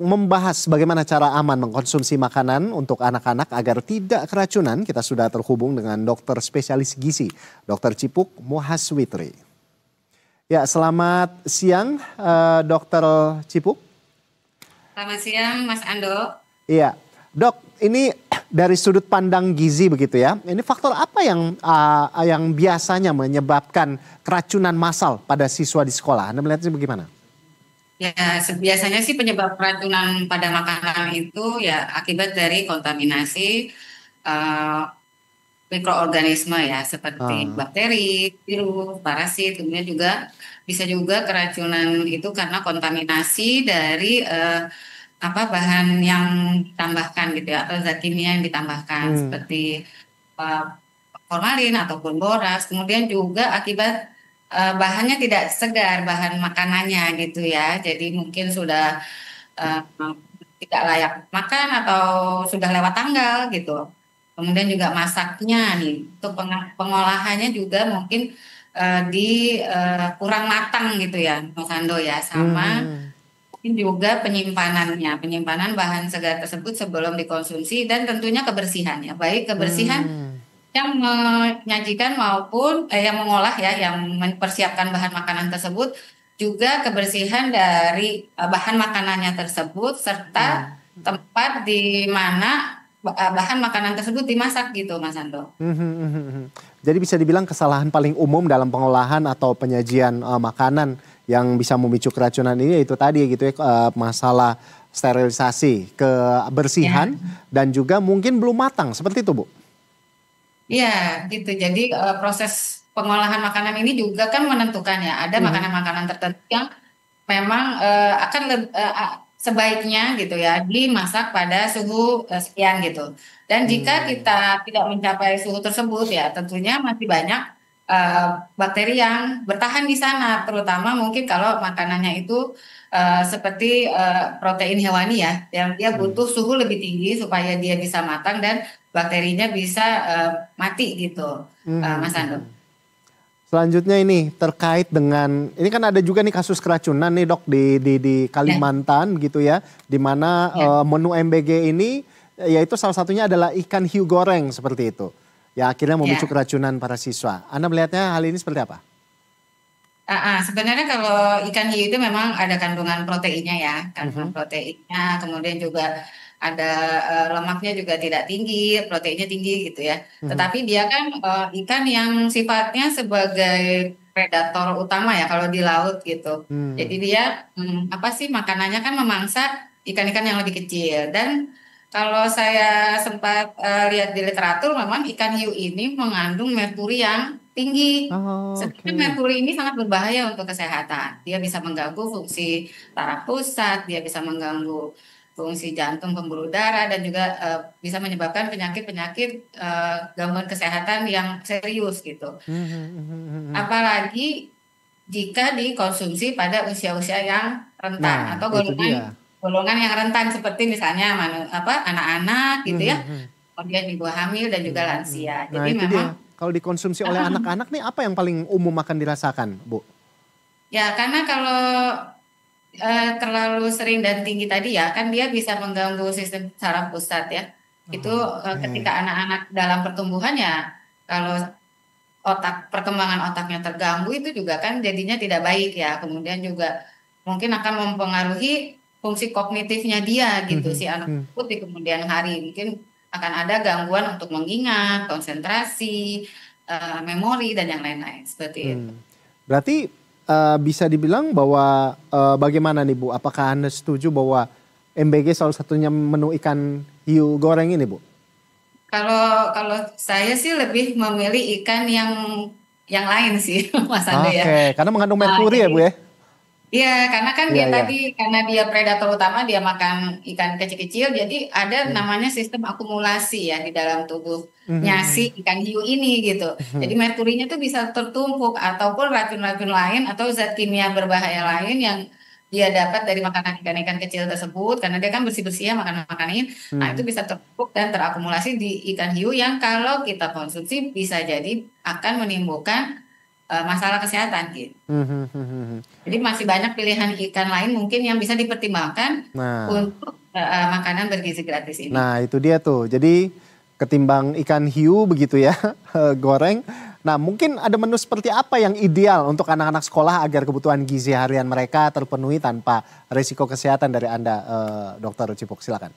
membahas bagaimana cara aman mengkonsumsi makanan untuk anak-anak agar tidak keracunan, kita sudah terhubung dengan dokter spesialis gizi, Dr. Cipuk Mohaswitri. Ya, selamat siang, Dokter Cipuk. Selamat siang, Mas Ando. Iya, Dok, ini dari sudut pandang gizi begitu ya. Ini faktor apa yang biasanya menyebabkan keracunan massal pada siswa di sekolah? Anda melihatnya bagaimana? Ya, biasanya sih penyebab keracunan pada makanan itu ya akibat dari kontaminasi mikroorganisme ya, seperti bakteri, virus, parasit, kemudian juga bisa juga keracunan itu karena kontaminasi dari bahan yang ditambahkan gitu ya, atau zat kimia yang ditambahkan seperti formalin ataupun boras. Kemudian juga akibat bahannya tidak segar, bahan makanannya gitu ya. Jadi mungkin sudah tidak layak makan atau sudah lewat tanggal gitu. Kemudian juga masaknya nih, untuk pengolahannya juga mungkin kurang matang gitu ya, Mas Ando ya, sama mungkin juga penyimpanan bahan segar tersebut sebelum dikonsumsi, dan tentunya kebersihannya, baik kebersihan yang menyajikan maupun yang mengolah ya, yang mempersiapkan bahan makanan tersebut, juga kebersihan dari bahan makanannya tersebut, serta tempat di mana bahan makanan tersebut dimasak gitu, Mas Ando. Jadi bisa dibilang kesalahan paling umum dalam pengolahan atau penyajian makanan yang bisa memicu keracunan ini itu tadi gitu ya, masalah sterilisasi, kebersihan, dan juga mungkin belum matang, seperti itu, Bu? Iya, gitu. Jadi proses pengolahan makanan ini juga kan menentukan ya. Ada makanan-makanan tertentu yang memang sebaiknya gitu ya dimasak pada suhu sekian gitu. Dan jika kita tidak mencapai suhu tersebut ya, tentunya masih banyak bakteri yang bertahan di sana. Terutama mungkin kalau makanannya itu seperti protein hewani ya, yang dia butuh suhu lebih tinggi supaya dia bisa matang dan bakterinya bisa mati gitu, Mas Ando. Selanjutnya ini terkait dengan, ini kan ada juga nih kasus keracunan nih Dok di Kalimantan gitu ya, di mana menu MBG ini yaitu salah satunya adalah ikan hiu goreng seperti itu. Ya akhirnya memicu keracunan para siswa. Anda melihatnya hal ini seperti apa? Sebenarnya kalau ikan hiu itu memang ada kandungan proteinnya ya, kandungan proteinnya, kemudian juga ada lemaknya juga tidak tinggi, proteinnya tinggi gitu ya. Tetapi dia kan ikan yang sifatnya sebagai predator utama ya kalau di laut gitu. Jadi dia makanannya kan memangsa ikan-ikan yang lebih kecil. Dan kalau saya sempat lihat di literatur, memang ikan hiu ini mengandung merkuri yang tinggi. Sedangkan merkuri ini sangat berbahaya untuk kesehatan. Dia bisa mengganggu fungsi saraf pusat, dia bisa mengganggu fungsi jantung, pembuluh darah, dan juga bisa menyebabkan penyakit-penyakit gangguan kesehatan yang serius gitu. Apalagi jika dikonsumsi pada usia-usia yang rentan atau golongan yang rentan, seperti misalnya anak-anak gitu ya, kemudian ibu hamil dan juga lansia. Nah, jadi memang kalau dikonsumsi oleh anak-anak nih apa yang paling umum akan dirasakan, Bu? Ya, karena kalau terlalu sering dan tinggi tadi ya, kan dia bisa mengganggu sistem saraf pusat ya. Itu ketika anak-anak dalam pertumbuhan ya, kalau perkembangan otaknya terganggu, itu juga kan jadinya tidak baik ya. Kemudian juga mungkin akan mempengaruhi fungsi kognitifnya dia gitu, si anak tersebut di kemudian hari. Mungkin akan ada gangguan untuk mengingat, konsentrasi, memori, dan yang lain-lain seperti itu. Berarti bisa dibilang bahwa bagaimana nih Bu? Apakah Anda setuju bahwa MBG salah satunya menu ikan hiu goreng ini, Bu? Kalau saya sih lebih memilih ikan yang lain sih, Mas Ande ya. Oke, karena mengandung merkuri ya Bu ya? Iya, karena kan karena dia predator utama, dia makan ikan kecil-kecil, jadi ada namanya sistem akumulasi ya di dalam tubuhnya si ikan hiu ini gitu. Jadi merkurinya tuh bisa tertumpuk, ataupun racun-racun lain atau zat kimia berbahaya lain yang dia dapat dari makanan ikan-ikan kecil tersebut, karena dia kan bersih-bersih ya makanan ini. Nah, itu bisa tertumpuk dan terakumulasi di ikan hiu yang kalau kita konsumsi bisa jadi akan menimbulkan masalah kesehatan gitu. Mhm. Jadi masih banyak pilihan ikan lain mungkin yang bisa dipertimbangkan Nah, untuk makanan bergizi gratis ini. nah itu dia tuh. Jadi ketimbang ikan hiu begitu ya, goreng. Nah mungkin ada menu seperti apa yang ideal untuk anak-anak sekolah agar kebutuhan gizi harian mereka terpenuhi tanpa risiko kesehatan dari Anda, Dokter Cipuk, silakan.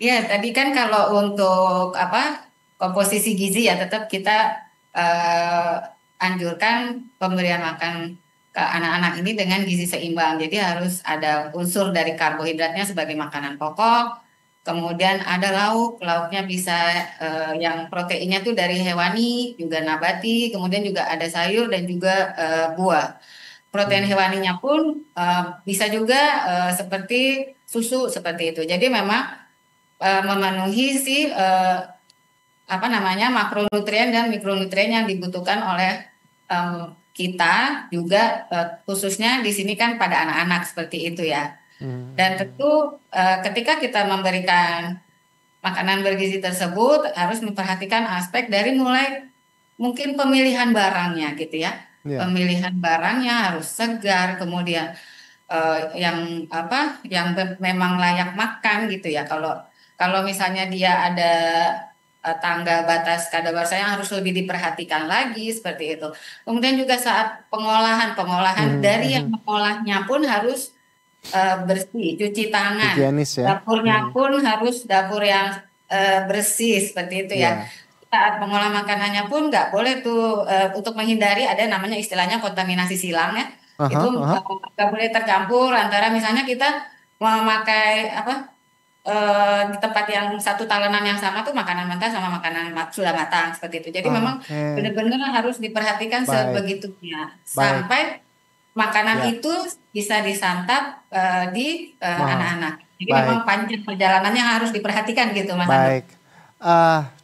Ya, tadi kan kalau untuk apa komposisi gizi ya tetap kita eh, anjurkan pemberian makan ke anak-anak ini dengan gizi seimbang. Jadi harus ada unsur dari karbohidratnya sebagai makanan pokok, kemudian ada lauk, lauknya bisa yang proteinnya tuh dari hewani, juga nabati, kemudian juga ada sayur dan juga buah. Protein Hmm. hewaninya pun bisa juga seperti susu seperti itu. Jadi memang memenuhi si apa namanya makronutrien dan mikronutrien yang dibutuhkan oleh kita juga khususnya di sini kan pada anak-anak seperti itu ya. Dan Hmm. tentu ketika kita memberikan makanan bergizi tersebut harus memperhatikan aspek dari mulai mungkin pemilihan barangnya gitu ya. Ya. Pemilihan barangnya harus segar, kemudian yang apa yang memang layak makan gitu ya. Kalau kalau misalnya dia ada tangga batas kadaluarsa yang harus lebih diperhatikan lagi seperti itu. Kemudian juga saat pengolahan Mhm, dari yang mhm. mengolahnya pun harus bersih, cuci tangan. Higienis ya. Dapurnya Mhm. pun harus dapur yang bersih seperti itu ya. Ya. Saat mengolah makanannya pun nggak boleh tuh untuk menghindari ada namanya istilahnya kontaminasi silang ya. Itu Aha, aha. nggak boleh tercampur antara misalnya kita memakai apa di tempat yang satu talenan yang sama tuh makanan mentah sama makanan sudah matang seperti itu. Jadi memang Oke, benar-benar harus diperhatikan baik, sebegitunya baik. sampai makanan Ya, itu bisa disantap di wah, anak-anak. Jadi memang baik, panjang perjalanannya harus diperhatikan gitu Mas Ando. baik.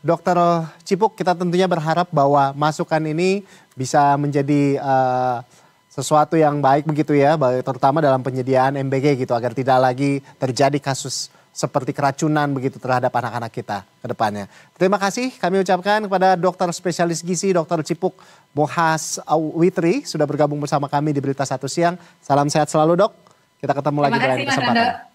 Dokter Cipuk, kita tentunya berharap bahwa masukan ini bisa menjadi sesuatu yang baik begitu ya, terutama dalam penyediaan MBG gitu, agar tidak lagi terjadi kasus seperti keracunan begitu terhadap anak-anak kita ke depannya. Terima kasih kami ucapkan kepada dokter spesialis gizi, Dokter Cipuk Mohas Witri sudah bergabung bersama kami di Berita Satu Siang. Salam sehat selalu dok. Kita ketemu lagi Terima di kasih lain Mas Ando. kesempatan.